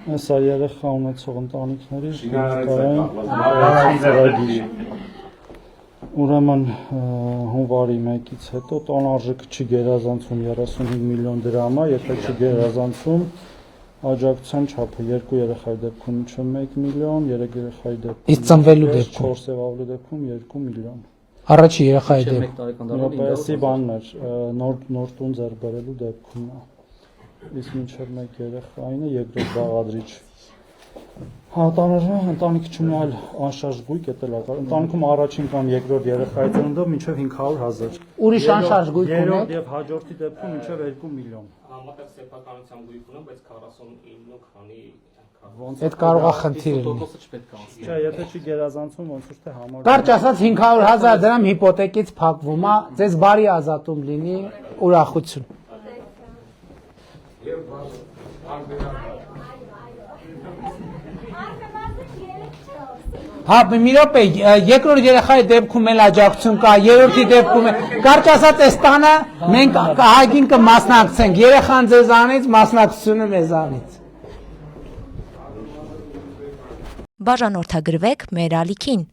Սա երեխա ունեցող ընտանիքների ուրեմն հունվարի 1-ից հետո տոնարժեքը չի գերազանցում 35 միլիոն դրամ, եթե չի գերազանցում աջակցության չափը 2 երեխայի դեպքում մինչև 1 միլիոն, 3 երեխայի դեպքում Իսկ ծնվելու դեպքում 4 եւ ավելի դեպքում 2 միլիոն։ Առաջի երեխայի դեպքում Նոպեսի բաններ, նոր տուն ձեռք բերելու դեպքում է։ Իսկ մինչև 1 երեխային է երկրորդ բաղադրիչ։ Ընտանիքի չունենալ անշարժ գույք է տելակար։ Ընտանիքում առաջին կամ երկրորդ երեխայի ծնունդով մինչև 500,000։ Ուրիշ անշարժ գույք ունեք։ Երրորդ եւ հաջորդի դեպքում մինչև 2 միլիոն։ Համատեղ սեփականության գույք ունեմ, բայց 49 քանի Այդ կարող է խնդիր լինի։ Չէ, եթե չի գերազանցում, ոնց որ թե համար։ Կարճ ասած 500,000 դրամ հիպոթեկից փակվում է, ձեզ բարի ազատում լինի, ուրախություն։ Հա, մի րոպե, երկրորդ երեխայի դեպքում էլ աջակցություն կա, երրորդի դեպքում էլ, կարճ ասած այս տանը մենք ահագին կմասնակցենք, երեխան ձեզանից, մասնակցությունը մեզանից։ Բաժանորդագրվեք մեր ալիքին։